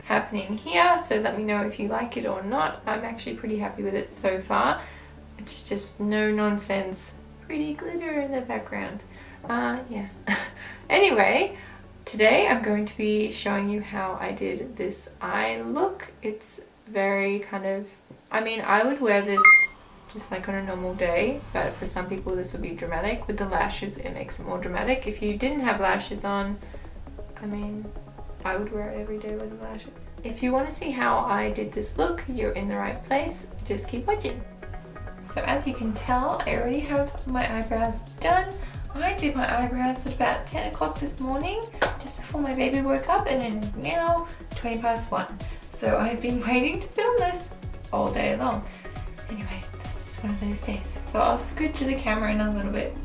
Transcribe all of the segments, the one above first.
happening here, so let me know if you like it or not. I'm actually pretty happy with it so far. It's just no nonsense, pretty glitter in the background. Yeah. Anyway, today I'm going to be showing you how I did this eye look. It's very kind of, I mean, I would wear this just like on a normal day, but for some people this would be dramatic. With the lashes, it makes it more dramatic. If you didn't have lashes on, I mean, I would wear it every day with the lashes. If you want to see how I did this look, you're in the right place. Just keep watching. So as you can tell, I already have my eyebrows done. I did my eyebrows at about 10 o'clock this morning, just before my baby woke up, and it is now 20 past 1. So I've been waiting to film this all day long. Anyway, that's just one of those days. So I'll scooch the camera in a little bit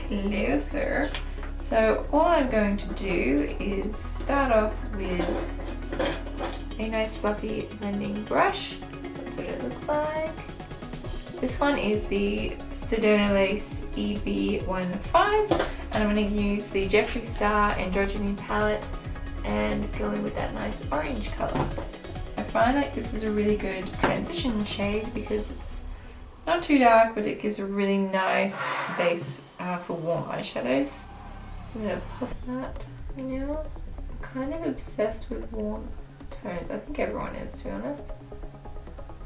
closer. So all I'm going to do is start off with a nice fluffy blending brush. That's what it looks like. This one is the Sedona Lace EB15, and I'm going to use the Jeffree Star Androgyny palette and go in with that nice orange colour. I find like this is a really good transition shade because it's not too dark, but it gives a really nice base for warm eyeshadows. I'm going to pop that now. I'm kind of obsessed with warm tones. I think everyone is, to be honest.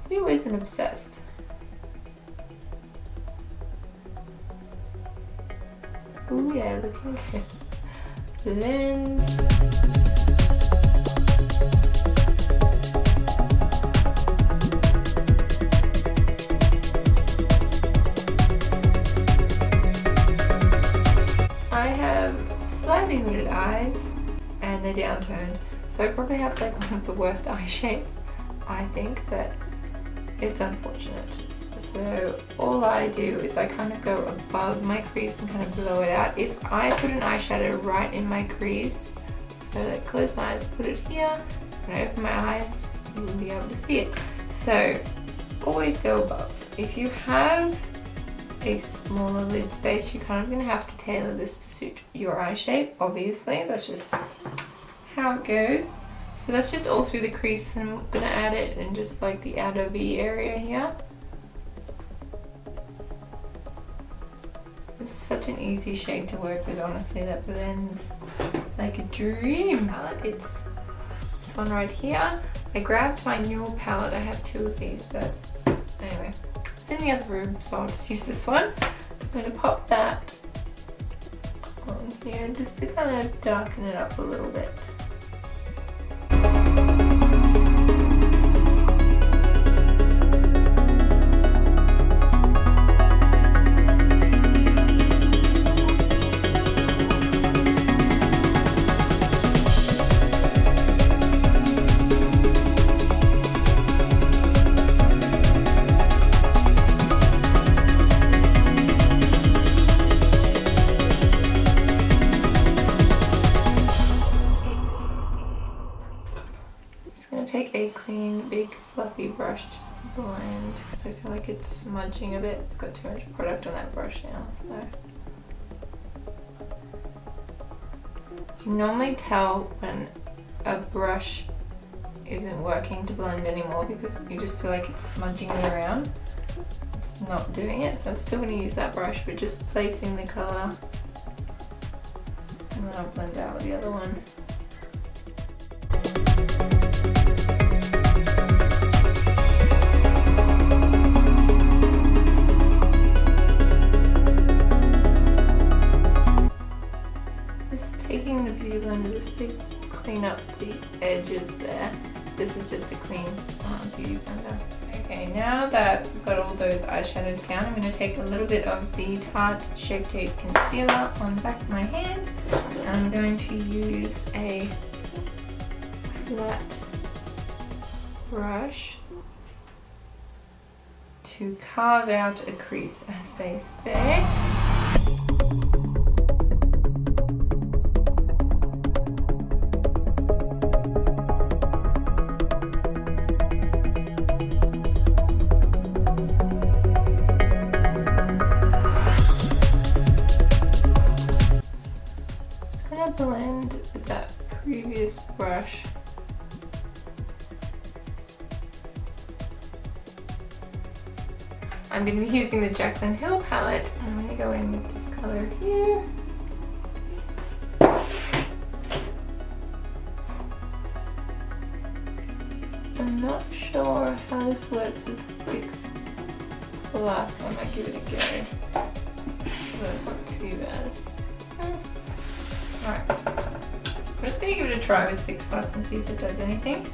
Who isn't obsessed? Oh yeah, looking good. Blend. I have slightly hooded eyes and they're downtoned, so I probably have like one of the worst eye shapes, I think, but it's unfortunate. So all I do is I kind of go above my crease and kind of blow it out. If I put an eyeshadow right in my crease, so like close my eyes, put it here, when I open my eyes, you wouldn't be able to see it. So always go above. If you have a smaller lid space, you're kind of going to have to tailor this to suit your eye shape, obviously. That's just how it goes. So that's just all through the crease, and I'm going to add it in just like the outer V area here. It's such an easy shade to work with, honestly. That blends like a dream. It's this one right here. I grabbed my Neural palette. I have two of these, but anyway, it's in the other room, so I'll just use this one. I'm going to pop that on here just to kind of darken it up a little bit. Take a clean, big, fluffy brush just to blend, because I feel like it's smudging a bit. It's got too much product on that brush now, so. You can normally tell when a brush isn't working to blend anymore because you just feel like it's smudging it around. It's not doing it, so I'm still going to use that brush, but just placing the colour, and then I'll blend out with the other one. To clean up the edges there. This is just a clean beauty blender. Okay, now that we've got all those eyeshadows down, I'm going to take a little bit of the Tarte Shape Tape Concealer on the back of my hand. I'm going to use a flat brush to carve out a crease, as they say. Blend with that previous brush I'm going to be using the Jaclyn Hill palette. I'm going to go in with this color here. I'm not sure how this works with Fix Plus. I might give it a go. Although it's not too bad. Alright. I'm just going to give it a try with Fix Plus and see if it does anything.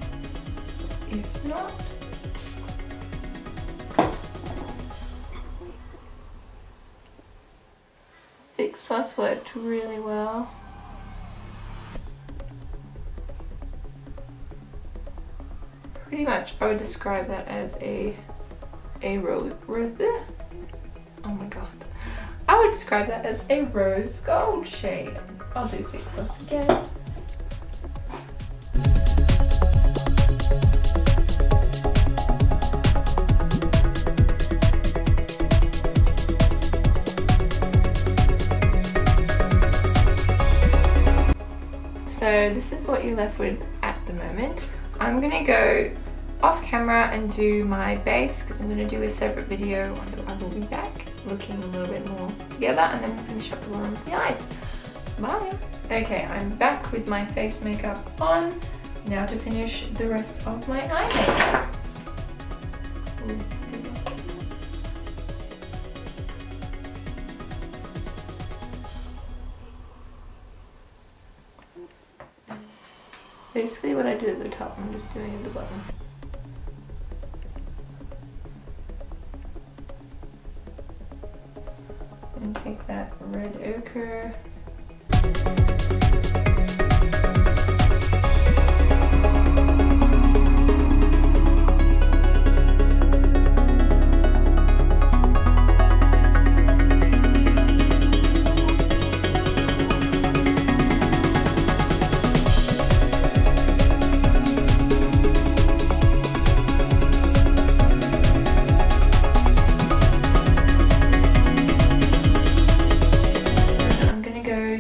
If not... Fix Plus worked really well. Pretty much, I would describe that as a rose. Oh my god. I would describe that as a rose gold shade. I'll do Fix Plus again. So this is what you're left with at the moment. I'm gonna go off camera and do my base because I'm gonna do a separate video, so I will be back looking a little bit more together, and then we'll finish up the one with the eyes. Bye! Okay, I'm back with my face makeup on. Now to finish the rest of my eye makeup. Basically what I did at the top, I'm just doing at the bottom. And take that red ochre.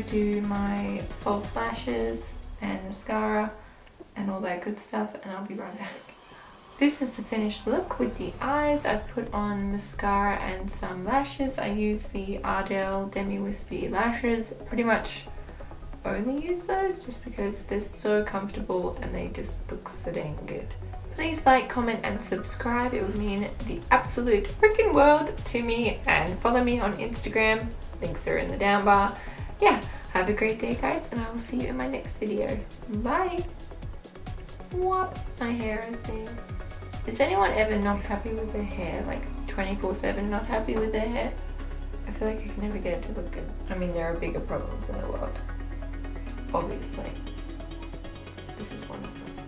Do my false lashes and mascara and all that good stuff, and I'll be right back. This is the finished look with the eyes. I've put on mascara and some lashes. I use the Ardell Demi Wispy lashes. Pretty much only use those just because they're so comfortable and they just look so dang good. Please like, comment and subscribe. It would mean the absolute freaking world to me, and follow me on Instagram. Links are in the down bar. Yeah, have a great day guys, and I will see you in my next video. Bye! What? My hair is being... Is anyone ever not happy with their hair? Like 24/7 not happy with their hair? I feel like I can never get it to look good. I mean, there are bigger problems in the world. Obviously. This is one of them.